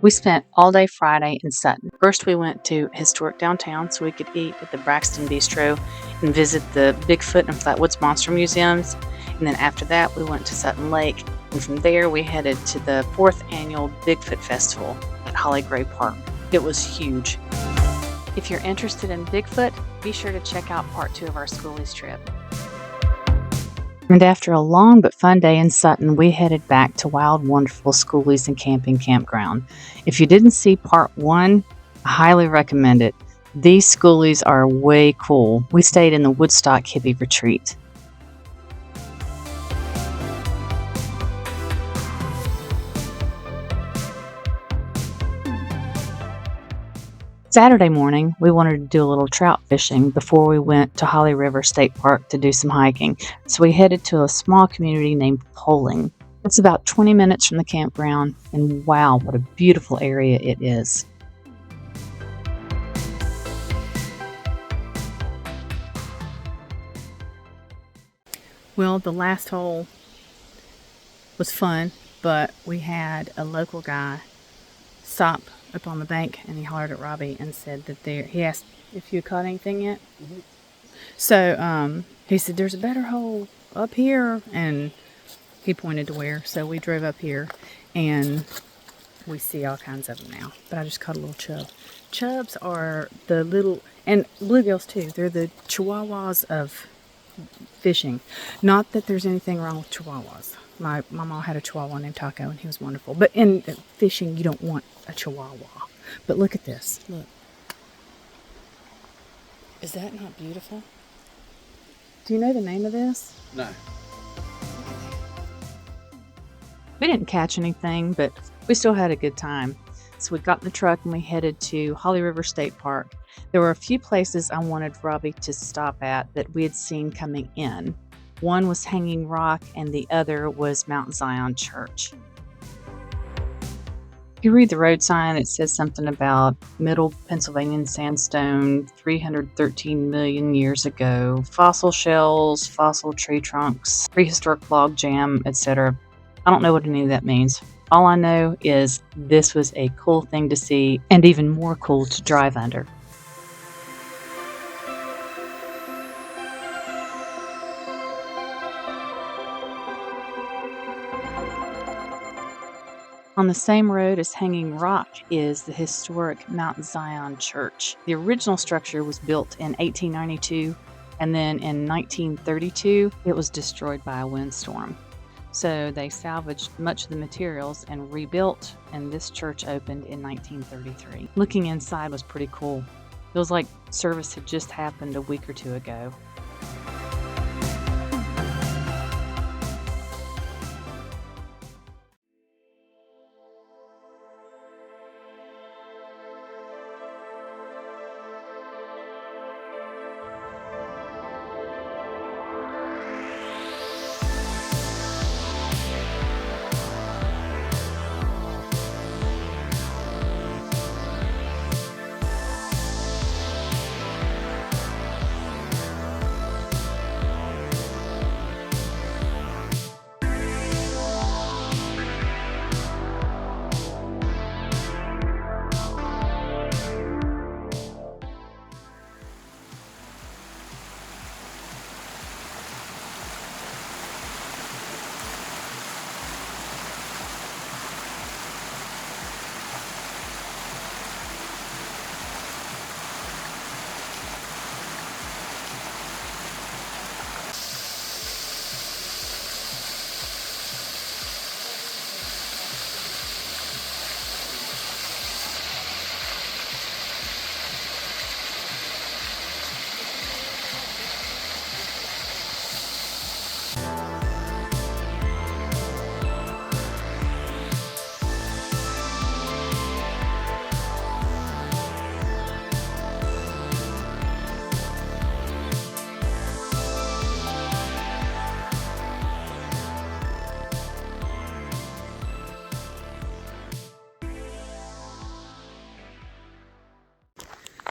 We spent all day Friday in Sutton. First, we went to historic downtown so we could eat at the Braxton Bistro and visit the Bigfoot and Flatwoods Monster Museums. And then after that, we went to Sutton Lake. And from there, we headed to the 4th annual Bigfoot Festival at Holly Gray Park. It was huge. If you're interested in Bigfoot, be sure to check out part 2 of our Skoolies trip. And after a long but fun day in Sutton, we headed back to Wild Wonderful Skoolies and Camping Campground. If you didn't see part 1, I highly recommend it. These Skoolies are way cool. We stayed in the Woodstock Hippie Retreat. Saturday morning, we wanted to do a little trout fishing before we went to Holly River State Park to do some hiking. So we headed to a small community named Poling. It's about 20 minutes from the campground, and wow, what a beautiful area it is. Well, the last hole was fun, but we had a local guy stop up on the bank, and he hollered at Robbie and said that he asked if you caught anything yet. Mm-hmm. So he said there's a better hole up here, and he pointed to where. So we drove up here, and we see all kinds of them now. But I just caught a little chub. Chubs are the little, and bluegills too. They're the chihuahuas of fishing. Not that there's anything wrong with chihuahuas. My mom had a chihuahua named Taco, and he was wonderful. But in fishing, you don't want a chihuahua. But look at this. Look. Is that not beautiful? Do you know the name of this? No. We didn't catch anything, but we still had a good time. So we got in the truck and we headed to Holly River State Park. There were a few places I wanted Robbie to stop at that we had seen coming in. One was Hanging Rock, and the other was Mount Zion Church. If you read the road sign, it says something about Middle Pennsylvania sandstone 313 million years ago, fossil shells, fossil tree trunks, prehistoric log jam, etc. I don't know what any of that means. All I know is this was a cool thing to see, and even more cool to drive under. On the same road as Hanging Rock is the historic Mount Zion Church. The original structure was built in 1892, and then in 1932, it was destroyed by a windstorm. So they salvaged much of the materials and rebuilt, and this church opened in 1933. Looking inside was pretty cool. It was like service had just happened a week or two ago.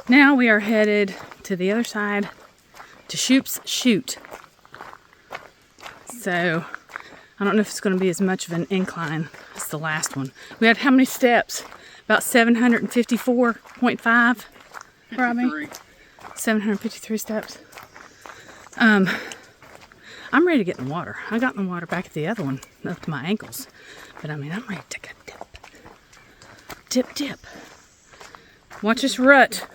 Now we are headed to the other side to Shoop's Chute. So I don't know if it's going to be as much of an incline as the last one. We had how many steps? About 754.5, Robbie. 753 steps. I'm ready to get in the water. I got in the water back at the other one, up to my ankles. But I mean, I'm ready to take a dip. Dip, dip. Watch this rut.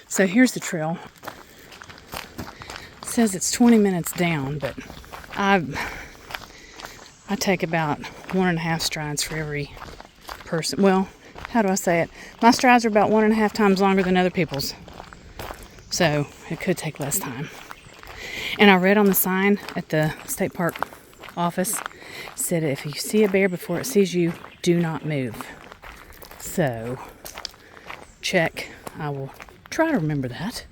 So here's the trail. It says it's 20 minutes down, but I take about 1.5 strides for every person. Well, how do I say it? My strides are about 1.5 times longer than other people's. So it could take less time. And I read on the sign at the state park office, said if you see a bear before it sees you, do not move. So, check. I will try to remember that.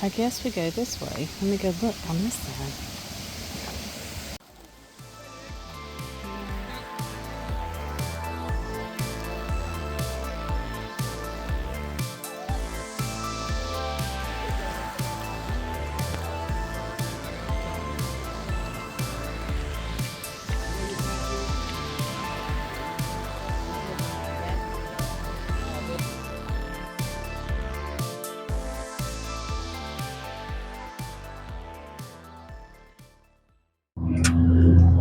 I guess we go this way. Let me go look on this side.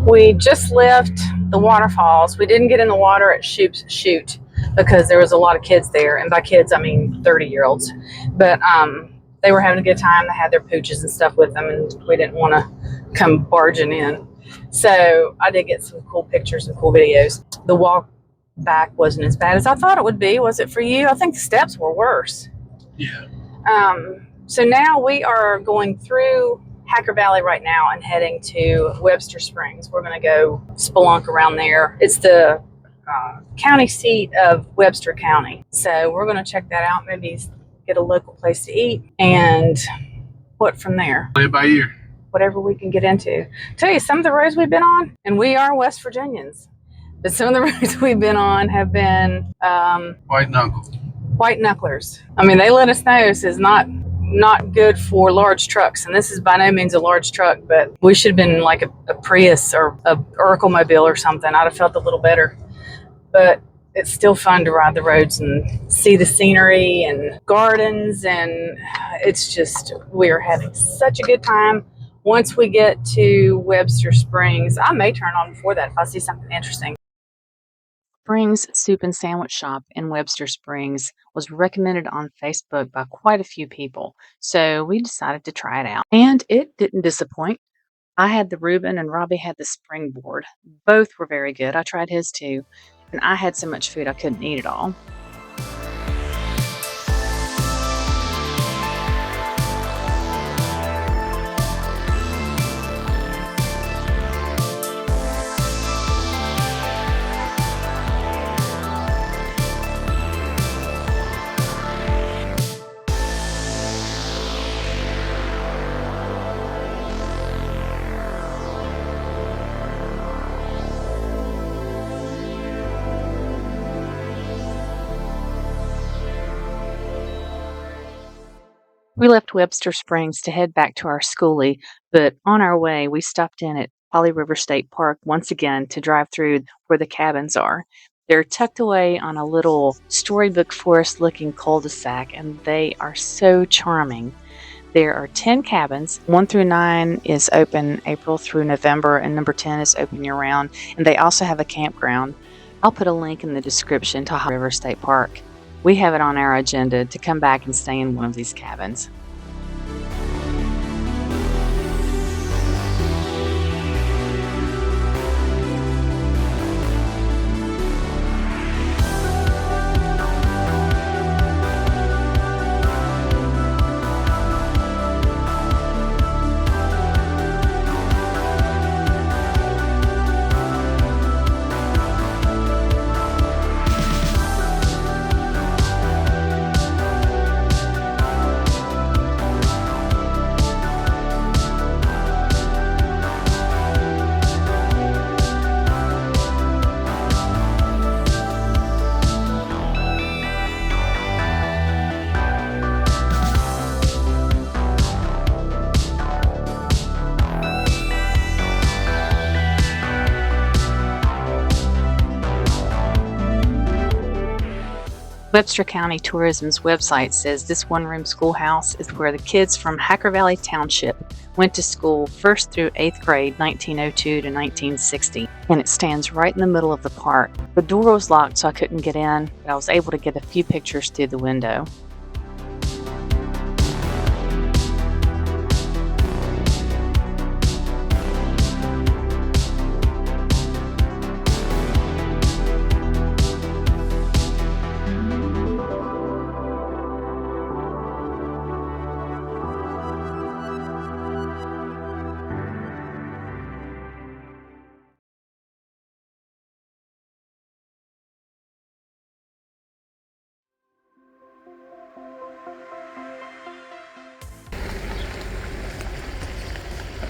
We just left the waterfalls. We didn't get in the water at Shoot because there was a lot of kids there. And by kids, I mean 30-year-olds. But they were having a good time. They had their pooches and stuff with them, and we didn't want to come barging in. So I did get some cool pictures and cool videos. The walk back wasn't as bad as I thought it would be. Was it for you? I think the steps were worse. Yeah. So now we are going through Hacker Valley right now and heading to Webster Springs. We're going to go spelunk around there. It's the county seat of Webster County. So we're going to check that out, maybe get a local place to eat, and what from there? Play it by ear. Whatever we can get into. Tell you, some of the roads we've been on, and we are West Virginians, but some of the roads we've been on have been White knuckle. white knucklers. I mean, they let us know this is not good for large trucks, and this is by no means a large truck, but we should have been like a Prius or a Oracle Mobile or something. I'd have felt a little better, but it's still fun to ride the roads and see the scenery and gardens, and it's just, we are having such a good time. Once we get to Webster Springs, I may turn on before that if I see something interesting. Springs Soup and Sandwich Shop in Webster Springs was recommended on Facebook by quite a few people, so we decided to try it out. And it didn't disappoint. I had the Reuben and Robbie had the Springboard. Both were very good. I tried his too, and I had so much food I couldn't eat it all. We left Webster Springs to head back to our Skoolie, but on our way, we stopped in at Holly River State Park once again to drive through where the cabins are. They're tucked away on a little storybook forest-looking cul-de-sac, and they are so charming. There are 10 cabins. 1 through 9 is open April through November, and number 10 is open year-round, and they also have a campground. I'll put a link in the description to Holly River State Park. We have it on our agenda to come back and stay in one of these cabins. Webster County Tourism's website says this one-room schoolhouse is where the kids from Hacker Valley Township went to school 1st through 8th grade, 1902 to 1960, and it stands right in the middle of the park. The door was locked, so I couldn't get in, but I was able to get a few pictures through the window.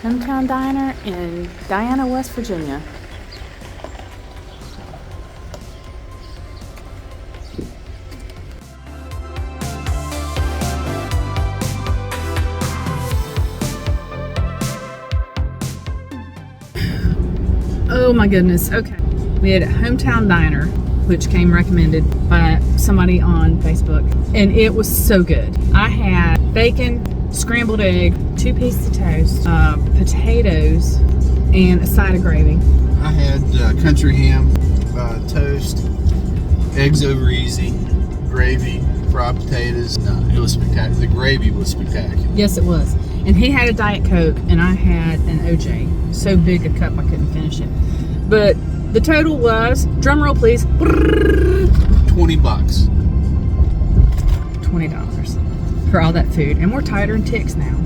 Hometown Diner in Diana, West Virginia. Oh my goodness, okay. We had a Hometown Diner, which came recommended by somebody on Facebook, and it was so good. I had bacon, scrambled egg, 2 pieces of toast, potatoes, and a side of gravy. I had country ham, toast, eggs over easy, gravy, fried potatoes. No, it was spectacular. The gravy was spectacular. Yes, it was. And he had a Diet Coke, and I had an OJ. So big a cup I couldn't finish it. But the total was, drum roll please, $20. $20 for all that food. And we're tighter than ticks now.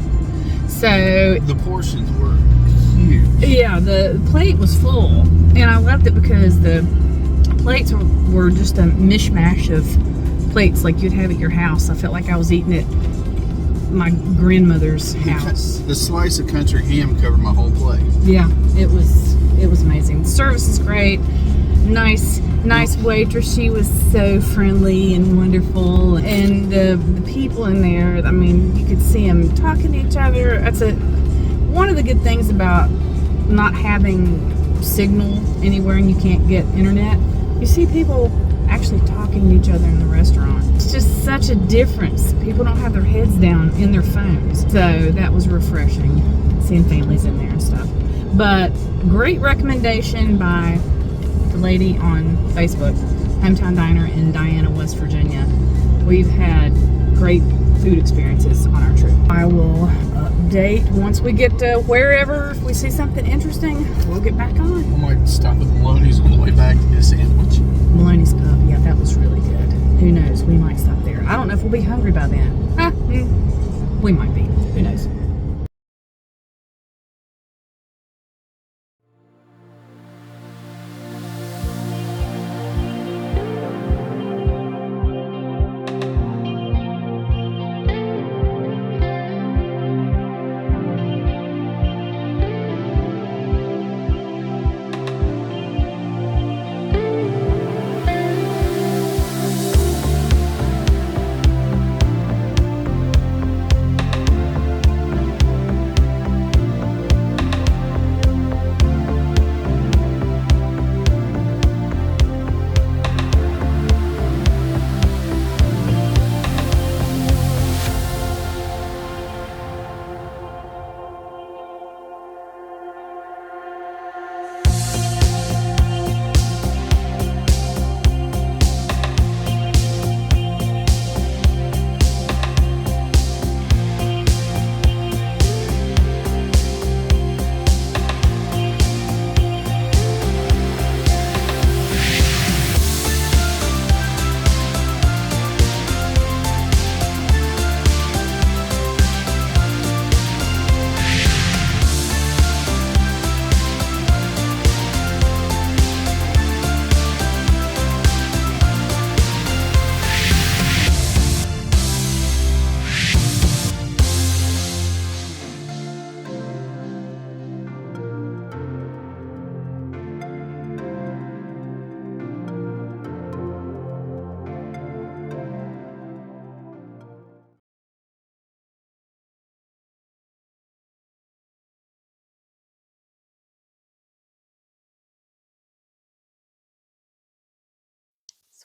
So The portions were huge. yeah, the plate was full, and I loved it because the plates were just a mishmash of plates like you'd have at your house. I felt like I was eating at my grandmother's house. The slice of country ham covered my whole plate. Yeah, it was amazing. The service is great. Nice waitress. She was so friendly and wonderful, and the people in there, I mean, you could see them talking to each other. That's one of the good things about not having signal anywhere and you can't get internet. You see people actually talking to each other in the restaurant. It's just such a difference. People don't have their heads down in their phones, so that was refreshing, seeing families in there and stuff. But great recommendation by the lady on Facebook, Hometown Diner in Diana, West Virginia. We've had great food experiences on our trip. I will update once we get to wherever. If we see something interesting, we'll get back on. I might stop at Maloney's on the way back to get a sandwich. Maloney's Pub, yeah, that was really good. Who knows? We might stop there. I don't know if we'll be hungry by then. We might be. Who knows?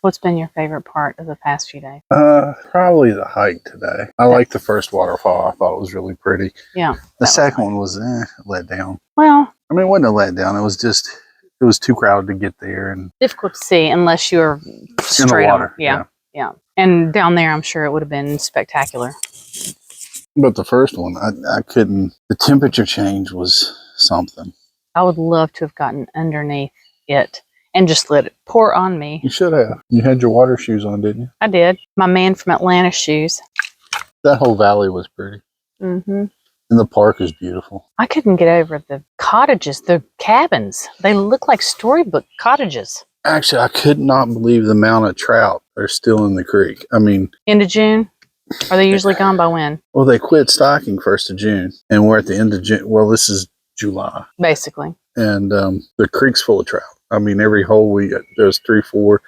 what's been your favorite part of the past few days? Probably the hike today. I liked the first waterfall. I thought it was really pretty. Yeah. The second one was let down. Well, I mean, it wasn't a let down. It was just, it was too crowded to get there and difficult to see unless you're straight in the water. on. Yeah. And down there, I'm sure it would have been spectacular. But the first one, I couldn't. The temperature change was something. I would love to have gotten underneath it and just let it pour on me. You should have. You had your water shoes on, didn't you? I did. My man from Atlanta shoes. That whole valley was pretty. Mm-hmm. And the park is beautiful. I couldn't get over the cottages, the cabins. They look like storybook cottages. Actually, I could not believe the amount of trout are still in the creek. I mean, End of June? Are they usually gone by when? well, they quit stocking 1st of June, and we're at the end of June. Well, this is July. Basically. And the creek's full of trout. I mean, every hole there's 3, 4,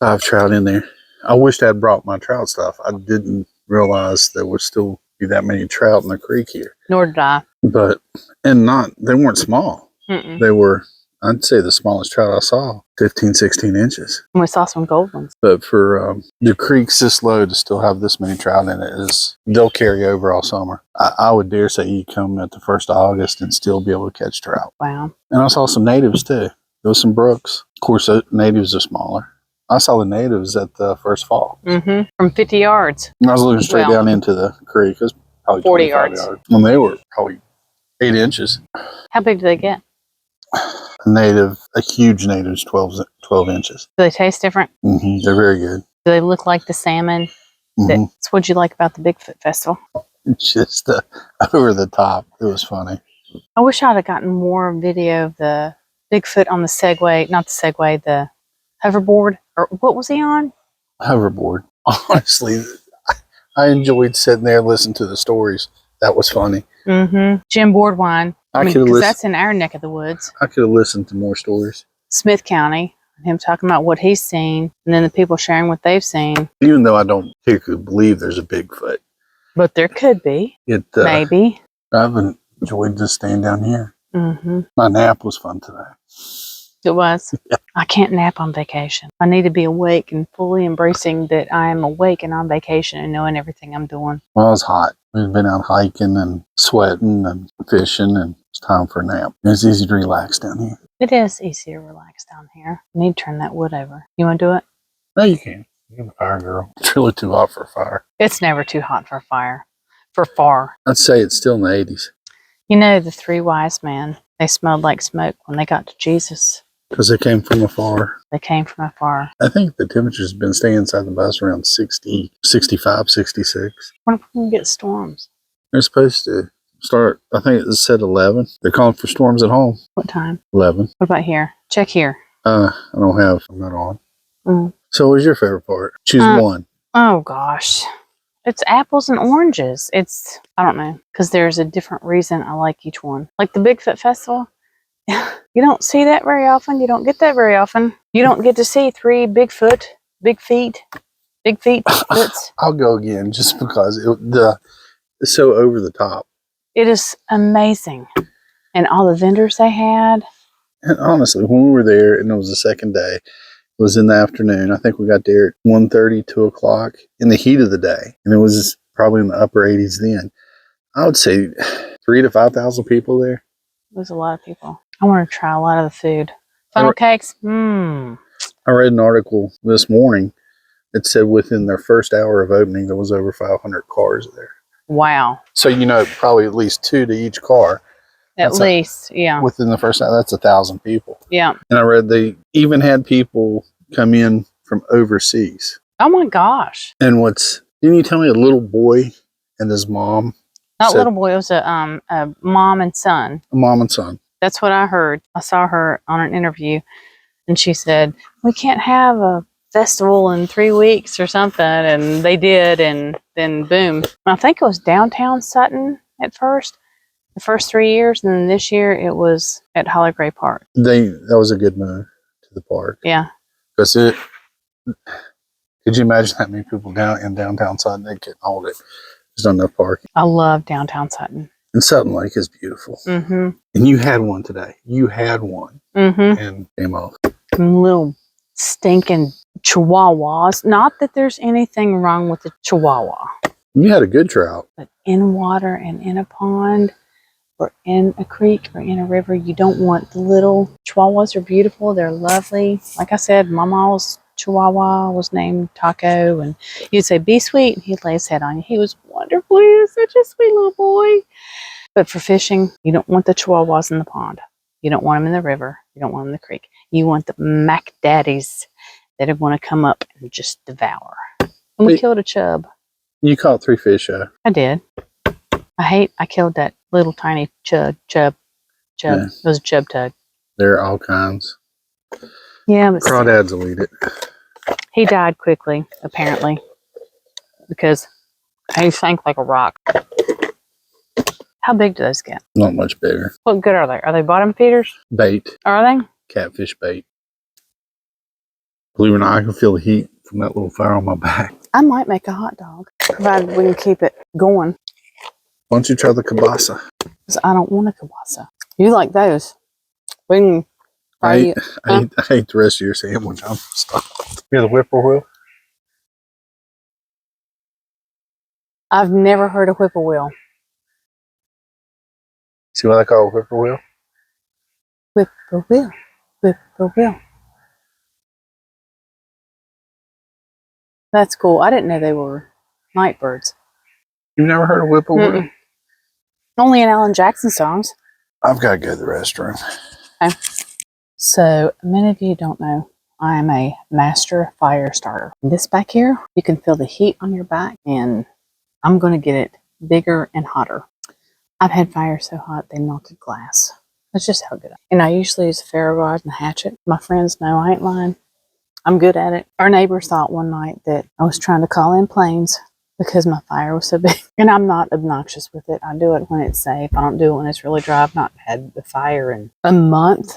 5 trout in there. I wished I'd brought my trout stuff. I didn't realize there would still be that many trout in the creek here. Nor did I. But, they weren't small. Mm-mm. They were, I'd say the smallest trout I saw, 15, 16 inches. And we saw some gold ones. But for the creeks this low to still have this many trout in it they'll carry over all summer. I would dare say you come at the 1st of August and still be able to catch trout. Wow. And I saw some natives too. There was some brooks. Of course, the natives are smaller. I saw the natives at the first fall. Mm-hmm. From 50 yards. And I was looking straight down into the creek. It was probably 40 yards. When they were probably 8 inches. How big do they get? A huge native is 12 inches. Do they taste different? Mm-hmm. They're very good. Do they look like the salmon? Mm-hmm. That's what you like about the Bigfoot Festival. It's just over the top. It was funny. I wish I'd have gotten more video of the Bigfoot on the Segway, not the Segway, the hoverboard. Or what was he on? Hoverboard. Honestly, I enjoyed sitting there listening to the stories. That was funny. Mm-hmm. Jim Boardwine. Because that's in our neck of the woods. I could have listened to more stories. Smith County, him talking about what he's seen, and then the people sharing what they've seen. Even though I don't particularly believe there's a Bigfoot. But there could be. Maybe. I've enjoyed just staying down here. Mm-hmm. My nap was fun today. It was. Yeah. I can't nap on vacation. I need to be awake and fully embracing that I am awake and on vacation and knowing everything I'm doing. Well, it was hot. We've been out hiking and sweating and fishing, and it's time for a nap. It's easy to relax down here. It is easy to relax down here. I need to turn that wood over. You want to do it? No, you can. You're the fire girl. It's really too hot for a fire. It's never too hot for a fire. For far. I'd say it's still in the 80s. You know, the 3 wise men, they smelled like smoke when they got to Jesus. Because they came from afar. They came from afar. I think the temperature's been staying inside the bus around 60, 65, 66. What if we can get storms? They're supposed to start, I think it said 11. They're calling for storms at home. What time? 11. What about here? Check here. I'm not on. Mm. So what's your favorite part? Choose one. Oh, gosh. It's apples and oranges. I don't know, because there's a different reason I like each one. Like the Bigfoot Festival. You don't see that very often. You don't get that very often. You don't get to see 3 big feet. I'll go again just because it's so over the top. It is amazing. And all the vendors they had. And honestly, when we were there, and it was the second day, it was in the afternoon. I think we got there at 1:30, 2 o'clock in the heat of the day. And it was probably in the upper 80s then. I would say 3,000 to 5,000 people there. It was a lot of people. I want to try a lot of the food. Funnel cakes? I read an article this morning that said within their first hour of opening, there was over 500 cars there. Wow. So, probably at least 2 to each car. At least, yeah. Within the first hour, that's 1,000 people. Yeah. And I read they even had people come in from overseas. Oh my gosh. And didn't you tell me a little boy and his mom? Not little boy, it was a mom and son. A mom and son. That's what I heard. I saw her on an interview, and she said, we can't have a festival in 3 weeks or something, and they did, and then boom. I think it was downtown Sutton at first, the first 3 years, and then this year it was at Hollow Gray Park. That was a good move to the park. Yeah. Because could you imagine that many people down in downtown Sutton? They couldn't hold it. There's not enough parking. I love downtown Sutton. And Sutton Lake is beautiful. Mm-hmm. And you had one today. You had one. Mm-hmm. And came off. Little stinking chihuahuas. Not that there's anything wrong with the chihuahua. You had a good trout. But in water and in a pond or in a creek or in a river, you don't want the little chihuahuas. Are beautiful. They're lovely. Like I said, Mama's chihuahua was named Taco, and you'd say, be sweet, and he'd lay his head on you. He was wonderful. He was such a sweet little boy. But for fishing, you don't want the chihuahuas in the pond. You don't want them in the river. You don't want them in the creek. You want the Mac Daddies that are going to come up and just devour. And we killed a chub. You caught 3 fish, I did. I killed that little tiny chub. Yeah. It was a chub tug. There are all kinds. Yeah, but Crawdads will eat it. He died quickly, apparently, because he sank like a rock. How big do those get? Not much bigger. What good are they? Are they bottom feeders? Bait. Are they? Catfish bait. Believe it or not, I can feel the heat from that little fire on my back. I might make a hot dog, provided we can keep it going. Why don't you try the kielbasa? Because I don't want a kielbasa. You like those? We can. I ate the rest of your sandwich. I'm stopped. Hear the whippoorwill? I've never heard of whippoorwill. See what I call a whippoorwill? Whippoorwill. Whippoorwill. That's cool. I didn't know they were night birds. You've never heard of whippoorwill? Only in Alan Jackson songs. I've got to go to the restroom. Okay. So, many of you don't know, I am a master fire starter. This back here, you can feel the heat on your back, and I'm going to get it bigger and hotter. I've had fire so hot they melted glass. That's just how good I am. And I usually use a ferro rod and a hatchet. My friends know I ain't lying. I'm good at it. Our neighbors thought one night that I was trying to call in planes because my fire was so big. And I'm not obnoxious with it. I do it when it's safe. I don't do it when it's really dry. I've not had the fire in a month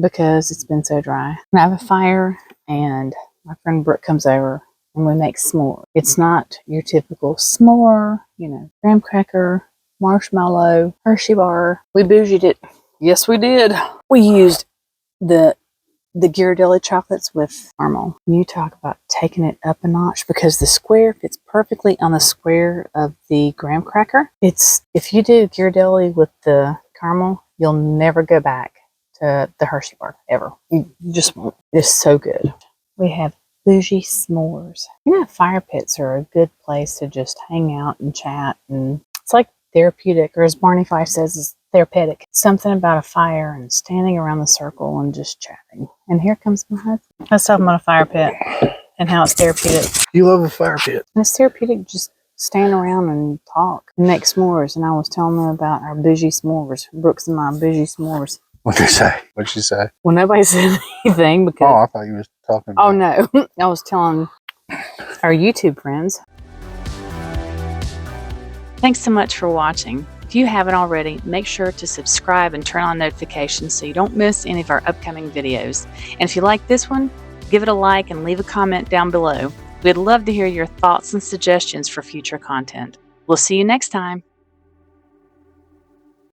because it's been so dry. And I have a fire, and my friend Brooke comes over and we make s'more. It's not your typical s'more, graham cracker, marshmallow, Hershey bar. We bougieed it. Yes, we did. We used the Ghirardelli chocolates with caramel. You talk about taking it up a notch, because the square fits perfectly on the square of the graham cracker. If you do Ghirardelli with the caramel, you'll never go back to the Hershey bar ever. You just won't. It's so good. We have bougie s'mores. Fire pits are a good place to just hang out and chat, and it's like therapeutic, or as Barney Fife says, it's therapeutic. Something about a fire and standing around the circle and just chatting. And here comes my husband. I was talking about a fire pit and how it's therapeutic. You love a fire pit. And it's therapeutic just stand around and talk and make s'mores. And I was telling them about our bougie s'mores, Brooks and my bougie s'mores. What'd you say? What'd she say? Well, nobody said anything because... Oh, I thought you were talking about... Oh, no. I was telling our YouTube friends. Thanks so much for watching. If you haven't already, make sure to subscribe and turn on notifications so you don't miss any of our upcoming videos. And if you like this one, give it a like and leave a comment down below. We'd love to hear your thoughts and suggestions for future content. We'll see you next time.